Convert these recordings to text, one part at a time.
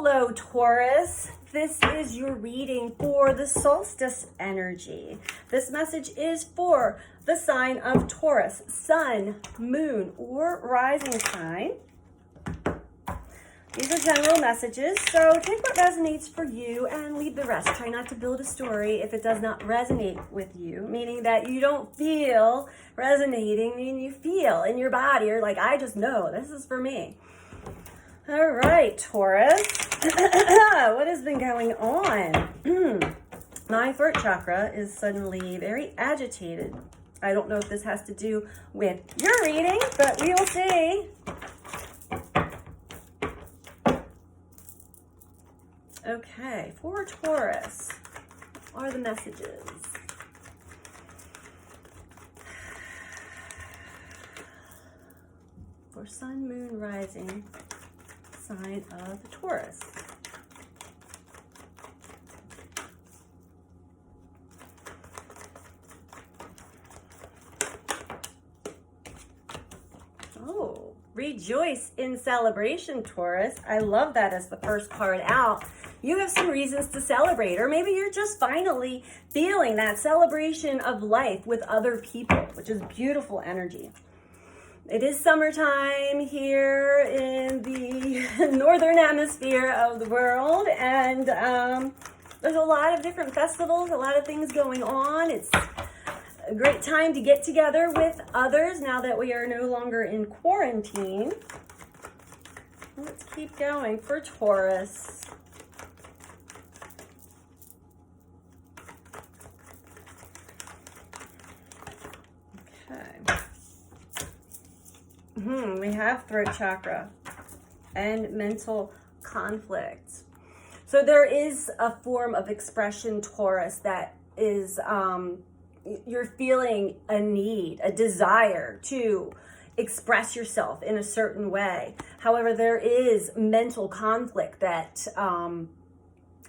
Hello, Taurus. This is your reading for the solstice energy. This message is for the sign of Taurus, sun, moon, or rising sign. These are general messages, so take what resonates for you and leave the rest. Try not to build a story if it does not resonate with you, meaning that you don't feel resonating, meaning you feel in your body. You're like, I just know this is for me. All right, Taurus. What has been going on? My throat chakra is suddenly very agitated. I don't know if this has to do with your reading, but we will see. Okay, for Taurus, what are the messages? For sun, moon, rising sign of Taurus. Oh, rejoice in celebration, Taurus. I love that as the first card out. You have some reasons to celebrate, or maybe you're just finally feeling that celebration of life with other people, which is beautiful energy. It is summertime here in the northern hemisphere of the world, and there's a lot of different festivals, a lot of things going on. It's a great time to get together with others now that we are no longer in quarantine. Let's keep going for Taurus. Okay. We have throat chakra and mental conflict. So there is a form of expression, Taurus, that is, you're feeling a need, a desire to express yourself in a certain way. However, there is mental conflict that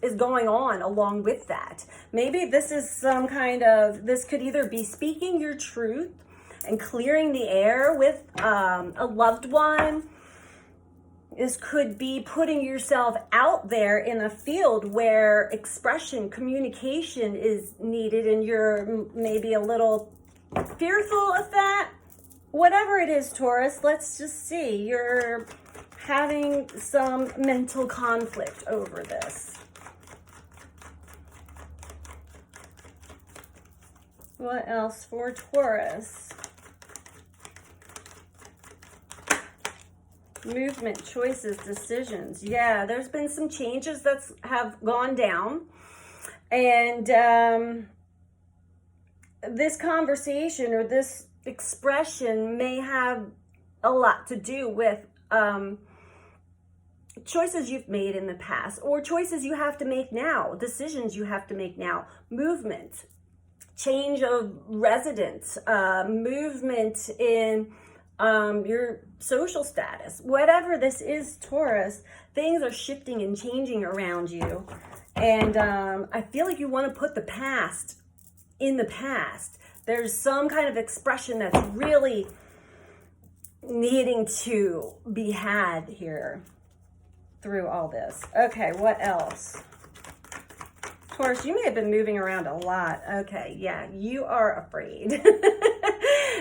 is going on along with that. Maybe this is some kind of, this could either be speaking your truth and clearing the air with a loved one. This could be putting yourself out there in a field where expression, communication is needed, and you're maybe a little fearful of that. Whatever it is, Taurus, let's just see. You're having some mental conflict over this. What else for Taurus? Movement, choices, decisions. Yeah, there's been some changes that have gone down. And this conversation or this expression may have a lot to do with choices you've made in the past, or choices you have to make now, decisions you have to make now, movement, change of residence, movement in your social status. Whatever this is, Taurus, things are shifting and changing around you. And I feel like you want to put the past in the past. There's some kind of expression that's really needing to be had here through all this. Okay, what else? Taurus, you may have been moving around a lot. Okay, yeah, you are afraid.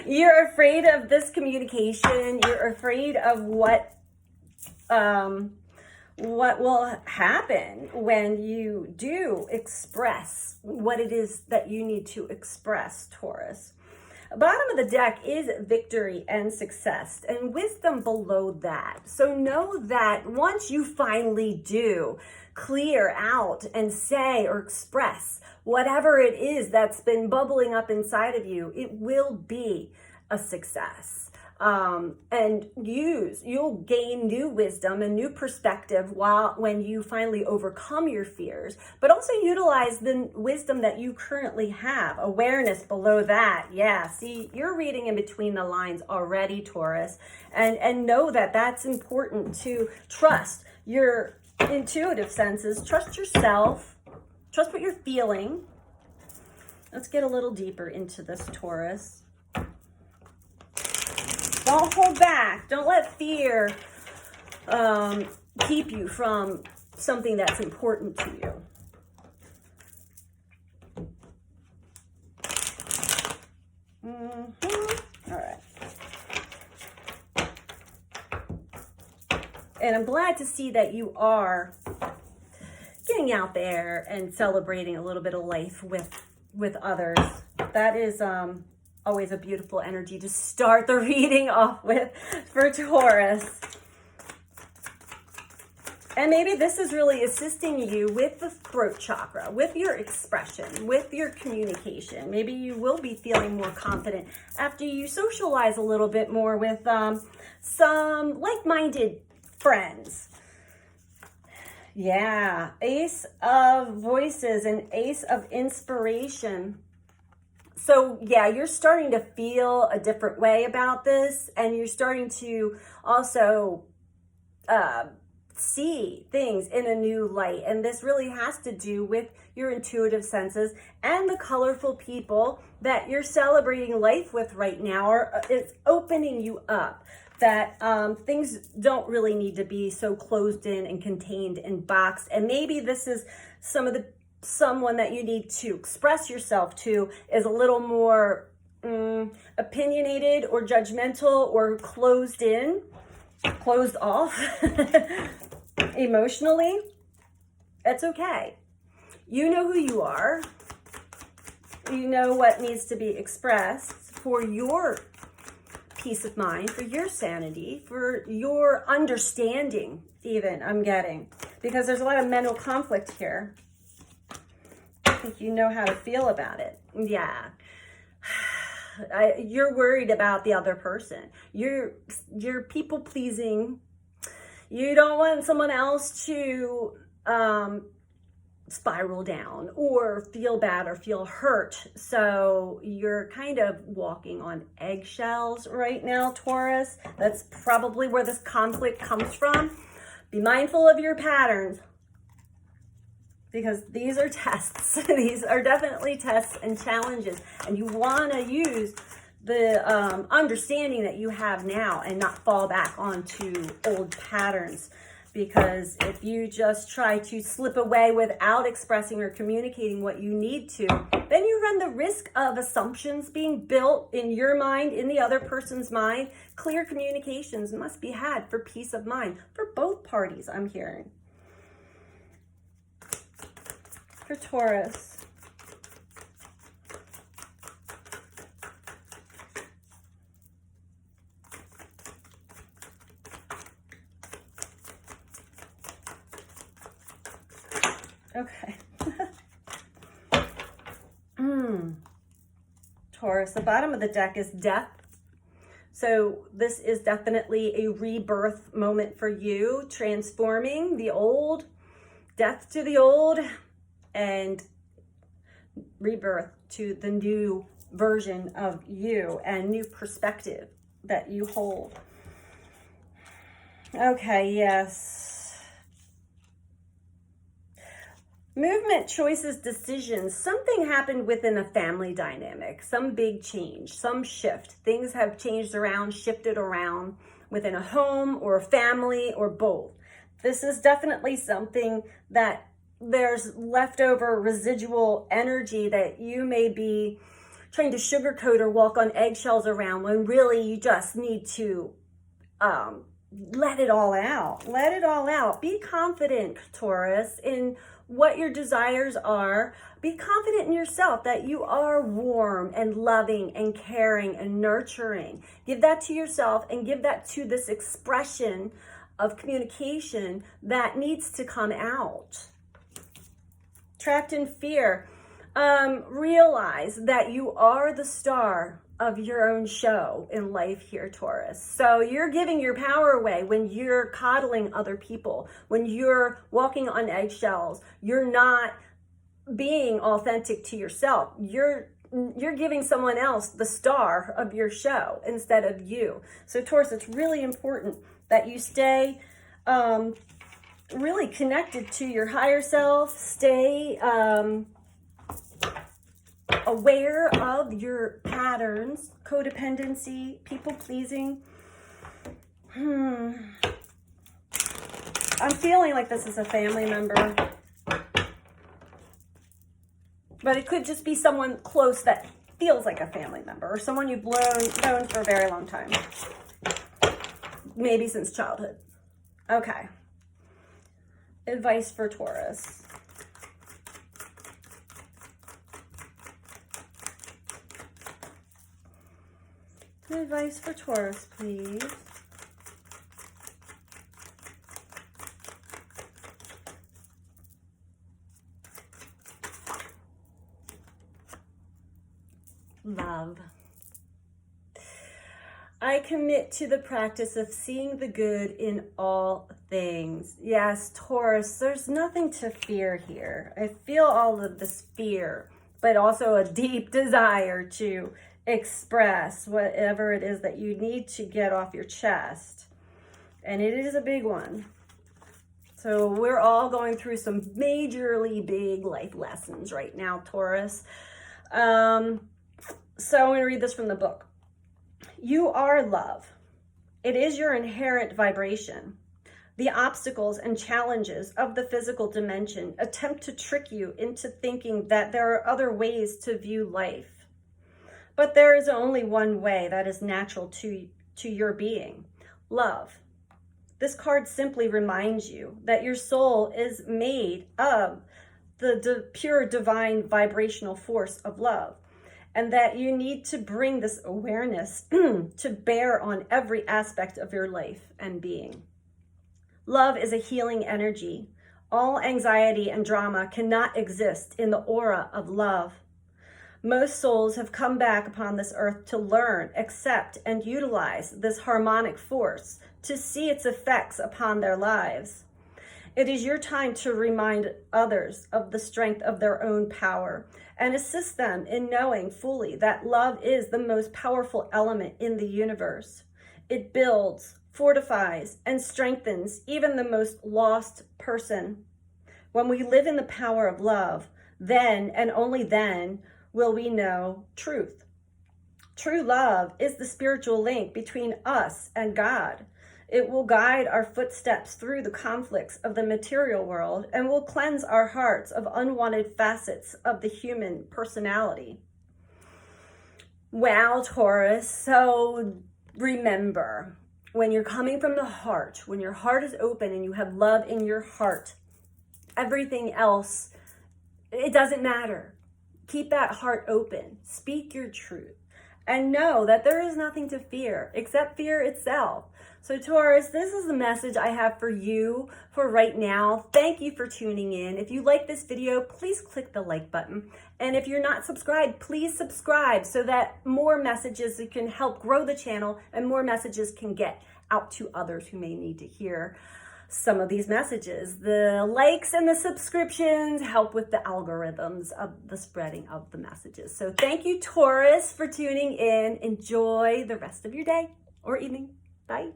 You're afraid of this communication. You're afraid of what will happen when you do express what it is that you need to express, Taurus. Bottom of the deck is victory and success, and wisdom below that. So know that once you finally do clear out and say or express whatever it is that's been bubbling up inside of you, it will be a success. And you'll gain new wisdom and new perspective when you finally overcome your fears, but also utilize the wisdom that you currently have. Awareness below that. Yeah, see, you're reading in between the lines already, Taurus, and know that that's important to trust your intuitive senses, trust yourself, trust what you're feeling. Let's get a little deeper into this, Taurus. Don't hold back. Don't let fear keep you from something that's important to you. All right. And I'm glad to see that you are getting out there and celebrating a little bit of life with others. That is always a beautiful energy to start the reading off with for Taurus. And maybe this is really assisting you with the throat chakra, with your expression, with your communication. Maybe you will be feeling more confident after you socialize a little bit more with some like-minded friends. Yeah, Ace of Voices and Ace of Inspiration. So yeah, you're starting to feel a different way about this, and you're starting to also see things in a new light. And this really has to do with your intuitive senses and the colorful people that you're celebrating life with right now. It's opening you up that things don't really need to be so closed in and contained and boxed. And maybe this is someone that you need to express yourself to is a little more opinionated or judgmental or closed off emotionally. That's okay. You know who you are. You know what needs to be expressed for your peace of mind, for your sanity, for your understanding even, I'm getting. Because there's a lot of mental conflict here. I think you know how to feel about it. Yeah. You're worried about the other person. You're people pleasing. You don't want someone else to spiral down or feel bad or feel hurt. So you're kind of walking on eggshells right now, Taurus. That's probably where this conflict comes from. Be mindful of your patterns, because these are tests. These are definitely tests and challenges. And you want to use the understanding that you have now and not fall back onto old patterns. Because if you just try to slip away without expressing or communicating what you need to, then you run the risk of assumptions being built in your mind, in the other person's mind. Clear communications must be had for peace of mind for both parties, I'm hearing. For Taurus. Okay. Taurus, the bottom of the deck is death. So this is definitely a rebirth moment for you, transforming the old, death to the old, and rebirth to the new version of you and new perspective that you hold. Okay, yes. Movement, choices, decisions. Something happened within a family dynamic, some big change, some shift. Things have changed around, shifted around within a home or a family or both. This is definitely something that there's leftover residual energy that you may be trying to sugarcoat or walk on eggshells around, when really you just need to let it all out. Let it all out. Be confident, Taurus, in what your desires are. Be confident in yourself that you are warm and loving and caring and nurturing. Give that to yourself and give that to this expression of communication that needs to come out. Trapped in fear. Realize that you are the star of your own show in life here, Taurus. So you're giving your power away when you're coddling other people, when you're walking on eggshells. You're not being authentic to yourself. You're giving someone else the star of your show instead of you. So Taurus, it's really important that you stay really connected to your higher self. Stay aware of your patterns, codependency, people pleasing. I'm feeling like this is a family member. But it could just be someone close that feels like a family member, or someone you've known for a very long time. Maybe since childhood. Okay. Advice for Taurus. Advice for Taurus, please. Love. I commit to the practice of seeing the good in all things. Yes, Taurus, there's nothing to fear here. I feel all of this fear, but also a deep desire to express whatever it is that you need to get off your chest. And it is a big one. So we're all going through some majorly big life lessons right now, Taurus. So I'm going to read this from the book. You are love. It is your inherent vibration. The obstacles and challenges of the physical dimension attempt to trick you into thinking that there are other ways to view life. But there is only one way that is natural to your being, love. This card simply reminds you that your soul is made of the pure divine vibrational force of love, and that you need to bring this awareness to bear on every aspect of your life and being. Love is a healing energy. All anxiety and drama cannot exist in the aura of love. Most souls have come back upon this earth to learn, accept, and utilize this harmonic force to see its effects upon their lives. It is your time to remind others of the strength of their own power and assist them in knowing fully that love is the most powerful element in the universe. It builds, fortifies, and strengthens even the most lost person. When we live in the power of love, then and only then will we know truth. True love is the spiritual link between us and God. It will guide our footsteps through the conflicts of the material world and will cleanse our hearts of unwanted facets of the human personality. Wow, Taurus. So remember, when you're coming from the heart, when your heart is open and you have love in your heart, everything else, it doesn't matter. Keep that heart open. Speak your truth. And know that there is nothing to fear except fear itself. So Taurus, this is the message I have for you for right now. Thank you for tuning in. If you like this video, please click the like button. And if you're not subscribed, please subscribe so that more messages can help grow the channel and more messages can get out to others who may need to hear some of these messages. The likes and the subscriptions help with the algorithms of the spreading of the messages. So thank you, Taurus, for tuning in. Enjoy the rest of your day or evening. Bye.